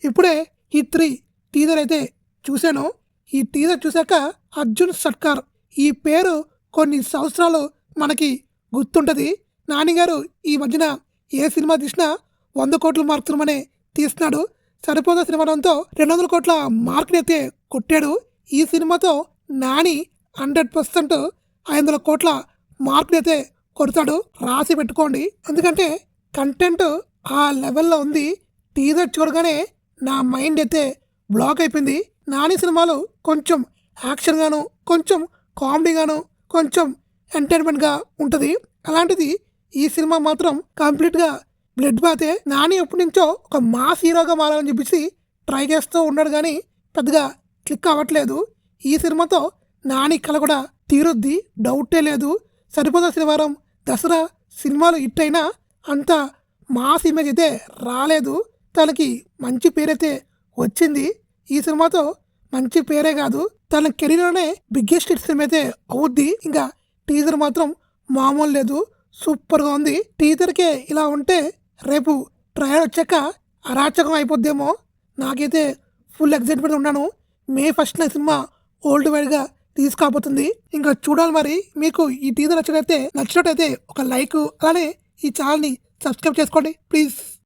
ఇప్పుడే ఈ 3 టీజర్ అయితే చూశాను. ఈ టీజర్ చూశాక అర్జున్ సర్కార్ ఈ పేరు కొన్ని సంవత్సరాలు మనకి గుర్తుంటుంది. నాని గారు ఈ మధ్యన ఏ సినిమా తీసినా 100 కోట్ల మార్క్ సినిమానే తీస్తున్నాడు. సరిపోదా సినిమాతో 200 కోట్ల మార్క్ని అయితే కొట్టాడు. ఈ సినిమాతో నాని 100% 500 కోట్ల మార్క్ని అయితే కొడతాడు. రాసి పెట్టుకోండి. ఎందుకంటే కంటెంట్ ఆ లెవెల్లో ఉంది. టీజర్ చూడగానే నా మైండ్ అయితే బ్లాక్ అయిపోయింది. నాని సినిమాలు కొంచెం యాక్షన్గాను, కొంచెం కామెడీగాను, కొంచెం ఎంటర్టైన్మెంట్గా ఉంటుంది. అలాంటిది ఈ సినిమా మాత్రం కంప్లీట్గా బ్లడ్ బాతే. నాని ఎప్పటి నుంచో ఒక మాస్ హీరోగా మారాలని చెప్పేసి ట్రై చేస్తూ ఉన్నాడు, కానీ పెద్దగా క్లిక్ అవ్వట్లేదు. ఈ సినిమాతో నాని కళ కూడా తీరుద్ది, డౌటే లేదు. సరిపోదా శనివారం, దసరా సినిమాలు హిట్ అయినా అంత మాస్ ఇమేజ్ అయితే రాలేదు. తనకి మంచి పేరైతే వచ్చింది. ఈ సినిమాతో మంచి పేరే కాదు, తన కెరీర్లోనే బిగ్గెస్ట్ హిట్ సినిమా అయితే అవుద్ది. ఇంకా టీజర్ మాత్రం మామూలు లేదు, సూపర్గా ఉంది. టీజర్కే ఇలా ఉంటే రేపు ట్రయల్ వచ్చాక అరాచకం అయిపోద్దేమో. నాకైతే ఫుల్ ఎక్సైట్మెంట్ ఉన్నాను. మే 1న సినిమా వరల్డ్ వైడ్గా తీసుకుపోతుంది. ఇంకా చూడాలి మరి. మీకు ఈ టీజర్ నచ్చినట్టయితే ఒక లైక్, అలానే ఈ ఛానల్ని సబ్స్క్రైబ్ చేసుకోండి ప్లీజ్.